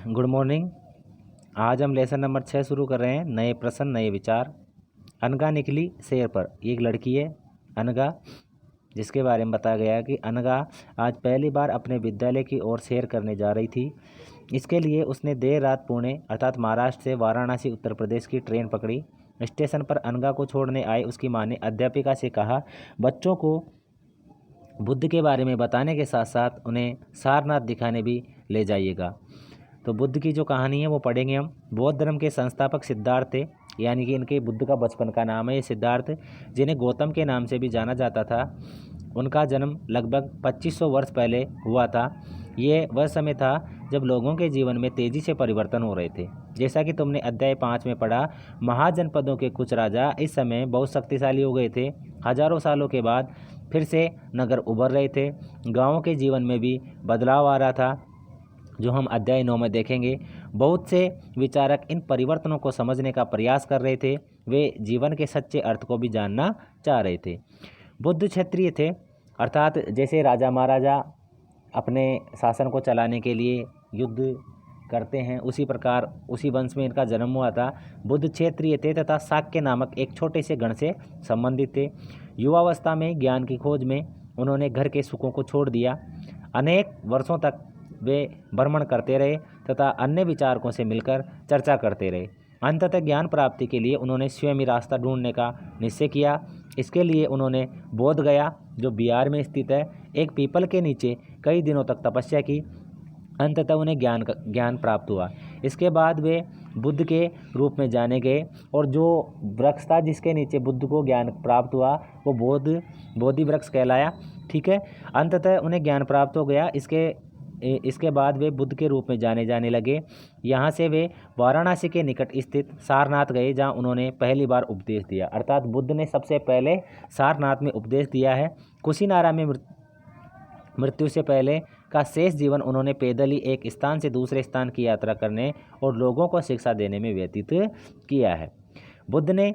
Good morning. आज हम lesson number 6 शुरू कर रहे हैं। नए प्रश्न नए विचार। अनगा निकली सैर पर। एक लड़की है अनगा, जिसके बारे में बताया गया है कि अनगा आज पहली बार अपने विद्यालय की ओर सैर करने जा रही थी। इसके लिए उसने देर रात पुणे अर्थात महाराष्ट्र से वाराणसी उत्तर प्रदेश की ट्रेन पकड़ी। स्टेशन पर अनगा को छोड़ने आए उसकी माँ ने अध्यापिका से कहा, बच्चों को बुद्ध के बारे में बताने के साथ साथ उन्हें सारनाथ दिखाने भी ले जाइएगा। तो बुद्ध की जो कहानी है वो पढ़ेंगे हम। बौद्ध धर्म के संस्थापक सिद्धार्थ थे, यानी कि इनके बुद्ध का बचपन का नाम है ये सिद्धार्थ, जिन्हें गौतम के नाम से भी जाना जाता था। उनका जन्म लगभग 2500 वर्ष पहले हुआ था। ये वह समय था जब लोगों के जीवन में तेज़ी से परिवर्तन हो रहे थे। जैसा कि तुमने अध्याय 5 में पढ़ा, महाजनपदों के कुछ राजा इस समय बहुत शक्तिशाली हो गए थे। हजारों सालों के बाद फिर से नगर उभर रहे थे। गाँवों के जीवन में भी बदलाव आ रहा था, जो हम अध्याय 9 में देखेंगे। बहुत से विचारक इन परिवर्तनों को समझने का प्रयास कर रहे थे। वे जीवन के सच्चे अर्थ को भी जानना चाह रहे थे। बुद्ध क्षत्रिय थे, अर्थात जैसे राजा महाराजा अपने शासन को चलाने के लिए युद्ध करते हैं, उसी प्रकार उसी वंश में इनका जन्म हुआ था। बुद्ध क्षेत्रीय थे तथा शाक्य नामक एक छोटे से गण से संबंधित थे। युवावस्था में ज्ञान की खोज में उन्होंने घर के सुखों को छोड़ दिया। अनेक वर्षों तक वे भ्रमण करते रहे तथा अन्य विचारकों से मिलकर चर्चा करते रहे। अंततः ज्ञान प्राप्ति के लिए उन्होंने स्वयं ही रास्ता ढूंढने का निश्चय किया। इसके लिए उन्होंने बोध गया, जो बिहार में स्थित है, एक पीपल के नीचे कई दिनों तक तपस्या की। अंततः उन्हें ज्ञान प्राप्त हुआ। इसके बाद वे बुद्ध के रूप में जाने गए और जो वृक्ष था जिसके नीचे बुद्ध को ज्ञान प्राप्त हुआ वो बोधि वृक्ष कहलाया। ठीक है, अंततः उन्हें ज्ञान प्राप्त हो गया। इसके बाद वे बुद्ध के रूप में जाने लगे। यहाँ से वे वाराणसी के निकट स्थित सारनाथ गए, जहाँ उन्होंने पहली बार उपदेश दिया। अर्थात बुद्ध ने सबसे पहले सारनाथ में उपदेश दिया है। कुशीनारा में मृत्यु से पहले का शेष जीवन उन्होंने पैदल ही एक स्थान से दूसरे स्थान की यात्रा करने और लोगों को शिक्षा देने में व्यतीत किया है। बुद्ध ने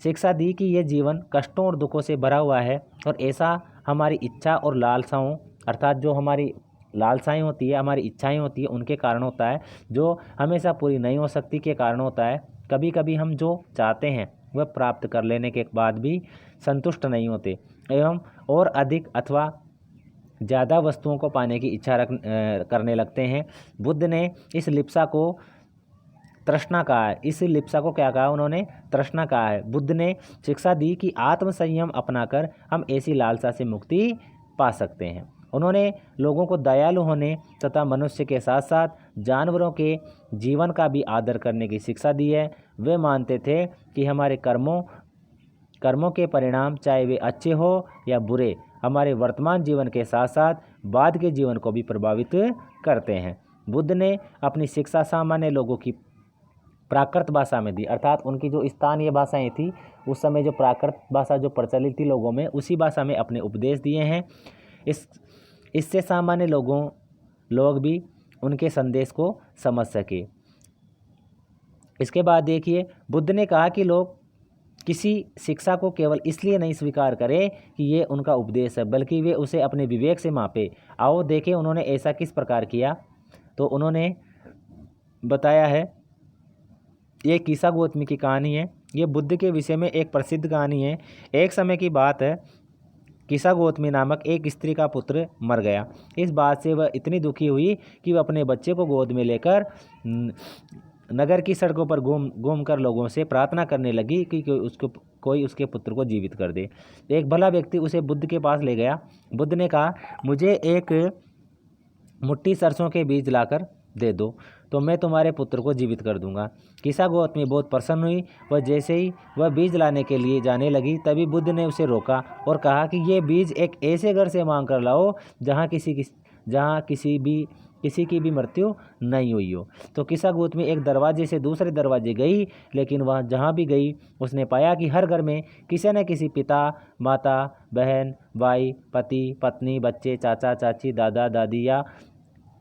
शिक्षा दी कि यह जीवन कष्टों और दुखों से भरा हुआ है और ऐसा हमारी इच्छा और लालसाओं, अर्थात जो हमारी लालसाएं होती है, हमारी इच्छाएं होती है, उनके कारण होता है, जो हमेशा पूरी नहीं हो सकती के कारण होता है। कभी कभी हम जो चाहते हैं वह प्राप्त कर लेने के बाद भी संतुष्ट नहीं होते एवं और अधिक अथवा ज़्यादा वस्तुओं को पाने की इच्छा करने लगते हैं। बुद्ध ने इस लिप्सा को तृष्णा कहा है। इस लिप्सा को क्या कहा उन्होंने? तृष्णा कहा है। बुद्ध ने शिक्षा दी कि आत्मसंयम अपनाकर हम ऐसी लालसा से मुक्ति पा सकते हैं। उन्होंने लोगों को दयालु होने तथा मनुष्य के साथ साथ जानवरों के जीवन का भी आदर करने की शिक्षा दी है। वे मानते थे कि हमारे कर्मों के परिणाम, चाहे वे अच्छे हो या बुरे, हमारे वर्तमान जीवन के साथ साथ बाद के जीवन को भी प्रभावित करते हैं। बुद्ध ने अपनी शिक्षा सामान्य लोगों की प्राकृत भाषा में दी, अर्थात उनकी जो स्थानीय भाषाएं थी उस समय, जो प्राकृत भाषा जो प्रचलित थी लोगों में, उसी भाषा में अपने उपदेश दिए हैं। इससे सामान्य लोग भी उनके संदेश को समझ सके। इसके बाद देखिए, बुद्ध ने कहा कि लोग किसी शिक्षा को केवल इसलिए नहीं स्वीकार करें कि ये उनका उपदेश है, बल्कि वे उसे अपने विवेक से मापे। आओ देखें उन्होंने ऐसा किस प्रकार किया। तो उन्होंने बताया है, ये कीसा गौतमी की कहानी है। ये बुद्ध के विषय में एक प्रसिद्ध कहानी है। एक समय की बात है, कीसा गौतमी नामक एक स्त्री का पुत्र मर गया। इस बात से वह इतनी दुखी हुई कि वह अपने बच्चे को गोद में लेकर नगर की सड़कों पर घूम कर लोगों से प्रार्थना करने लगी कि कोई उसके पुत्र को जीवित कर दे। एक भला व्यक्ति उसे बुद्ध के पास ले गया। बुद्ध ने कहा, मुझे एक मुट्ठी सरसों के बीज लाकर दे दो तो मैं तुम्हारे पुत्र को जीवित कर दूंगा। कीसा गौतमी बहुत प्रसन्न हुई। वह जैसे ही वह बीज लाने के लिए जाने लगी, तभी बुद्ध ने उसे रोका और कहा कि ये बीज एक ऐसे घर से मांग कर लाओ जहाँ किसी की भी मृत्यु नहीं हुई हो। तो कीसा गौतमी एक दरवाजे से दूसरे दरवाजे गई, लेकिन वह जहाँ भी गई उसने पाया कि हर घर में किसी न किसी पिता, माता, बहन, भाई, पति, पत्नी, बच्चे, चाचा, चाची, दादा, दादी या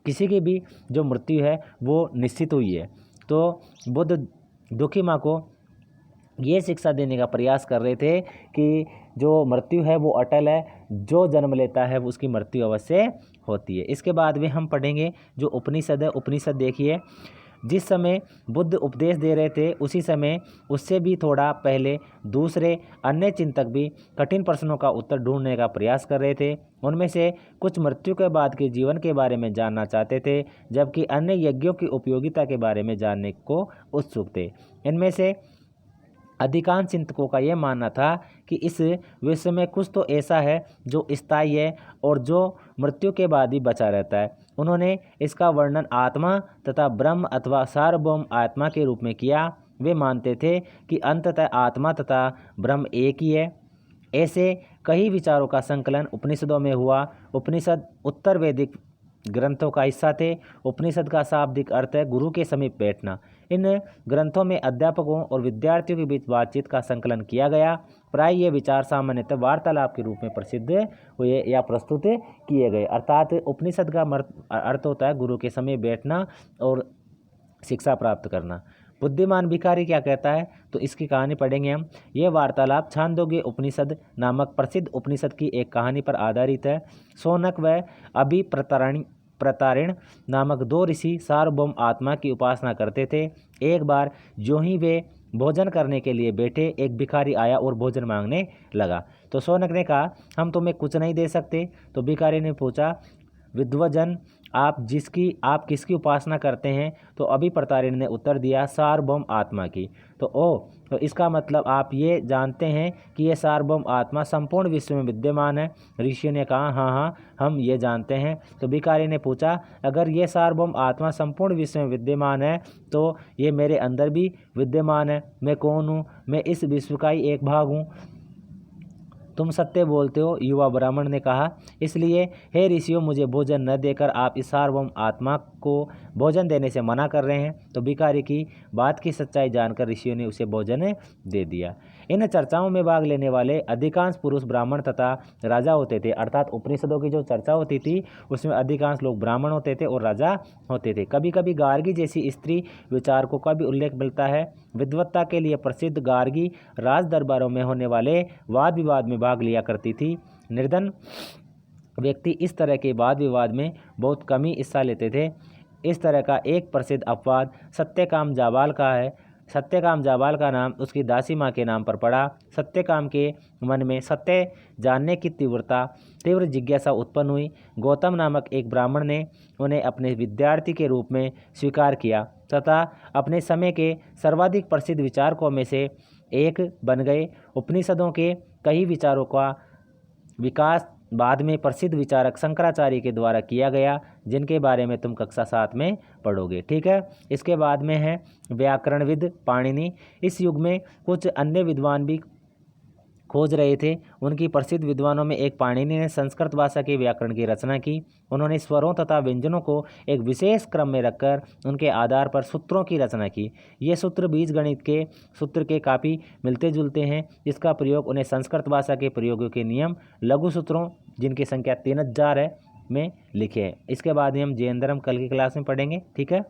किसी की भी जो मृत्यु है वो निश्चित हुई है। तो बुद्ध दुखी माँ को ये शिक्षा देने का प्रयास कर रहे थे कि जो मृत्यु है वो अटल है, जो जन्म लेता है वो उसकी मृत्यु अवश्य होती है। इसके बाद में हम पढ़ेंगे जो उपनिषद है। उपनिषद देखिए, जिस समय बुद्ध उपदेश दे रहे थे उसी समय उससे भी थोड़ा पहले दूसरे अन्य चिंतक भी कठिन प्रश्नों का उत्तर ढूंढने का प्रयास कर रहे थे। उनमें से कुछ मृत्यु के बाद के जीवन के बारे में जानना चाहते थे, जबकि अन्य यज्ञों की उपयोगिता के बारे में जानने को उत्सुक थे। इनमें से अधिकांश चिंतकों का यह मानना था कि इस विश्व में कुछ तो ऐसा है जो स्थायी है और जो मृत्यु के बाद भी बचा रहता है। उन्होंने इसका वर्णन आत्मा तथा ब्रह्म अथवा सार्वभौम आत्मा के रूप में किया। वे मानते थे कि अंततः आत्मा तथा ब्रह्म एक ही है। ऐसे कई विचारों का संकलन उपनिषदों में हुआ। उपनिषद उत्तर वैदिक ग्रंथों का हिस्सा थे। उपनिषद का शाब्दिक अर्थ है गुरु के समीप बैठना। इन ग्रंथों में अध्यापकों और विद्यार्थियों के बीच बातचीत का संकलन किया गया। प्राय ये विचार सामान्यतः वार्तालाप के रूप में प्रसिद्ध हुए या प्रस्तुत किए गए। अर्थात उपनिषद का अर्थ होता है गुरु के समीप बैठना और शिक्षा प्राप्त करना। बुद्धिमान भिखारी क्या कहता है, तो इसकी कहानी पढ़ेंगे हम। यह वार्तालाप छांदोग्य उपनिषद नामक प्रसिद्ध उपनिषद की एक कहानी पर आधारित है। शौनक व प्रतारिण नामक दो ऋषि सार्वभौम आत्मा की उपासना करते थे। एक बार जो ही वे भोजन करने के लिए बैठे, एक भिखारी आया और भोजन मांगने लगा। तो शौनक ने कहा, हम तुम्हें कुछ नहीं दे सकते। तो भिखारी ने पूछा, विद्वजन, आप किसकी उपासना करते हैं? तो अभी प्रतारिण ने उत्तर दिया, सार्वभौम आत्मा की। तो इसका मतलब आप ये जानते हैं कि ये सार्वभौम आत्मा संपूर्ण विश्व में विद्यमान है। ऋषि ने कहा, हाँ, हम ये जानते हैं। तो भिखारी ने पूछा, अगर ये सार्वभौम आत्मा संपूर्ण विश्व में विद्यमान है तो ये मेरे अंदर भी विद्यमान है। मैं कौन हूँ? मैं इस विश्व का ही एक भाग हूँ। तुम सत्य बोलते हो, युवा ब्राह्मण ने कहा। इसलिए हे ऋषियों, मुझे भोजन न देकर आप इस सार्वभौम आत्मा को भोजन देने से मना कर रहे हैं। तो भिखारी की बात की सच्चाई जानकर ऋषियों ने उसे भोजन दे दिया। इन चर्चाओं में भाग लेने वाले अधिकांश पुरुष ब्राह्मण तथा राजा होते थे। अर्थात उपनिषदों की जो चर्चा होती थी उसमें अधिकांश लोग ब्राह्मण होते थे और राजा होते थे। कभी कभी गार्गी जैसी स्त्री विचारकों का भी उल्लेख मिलता है। विद्वत्ता के लिए प्रसिद्ध गार्गी राज दरबारों में होने वाले वाद विवाद में भाग लिया करती थी। निर्धन व्यक्ति इस तरह के वाद विवाद में बहुत कम ही हिस्सा लेते थे। इस तरह का एक प्रसिद्ध अपवाद सत्यकाम जाबाल का है। सत्यकाम जाबाल का नाम उसकी दासी माँ के नाम पर पड़ा। सत्यकाम के मन में सत्य जानने की तीव्र जिज्ञासा उत्पन्न हुई। गौतम नामक एक ब्राह्मण ने उन्हें अपने विद्यार्थी के रूप में स्वीकार किया तथा अपने समय के सर्वाधिक प्रसिद्ध विचारकों में से एक बन गए। उपनिषदों के कई विचारों का विकास बाद में प्रसिद्ध विचारक शंकराचार्य के द्वारा किया गया, जिनके बारे में तुम कक्षा 7 में पढ़ोगे। ठीक है। इसके बाद में है व्याकरणविद पाणिनि। इस युग में कुछ अन्य विद्वान भी खोज रहे थे। उनकी प्रसिद्ध विद्वानों में एक पाणिनि ने संस्कृत भाषा के व्याकरण की रचना की। उन्होंने स्वरों तथा व्यंजनों को एक विशेष क्रम में रखकर उनके आधार पर सूत्रों की रचना की। ये सूत्र बीजगणित के सूत्र के काफ़ी मिलते जुलते हैं, जिसका प्रयोग उन्हें संस्कृत भाषा के प्रयोगों के नियम लघु सूत्रों, जिनकी संख्या 3000 है, में लिखे हैं। इसके बाद ही हम जैन धर्म कल की क्लास में पढ़ेंगे। ठीक है।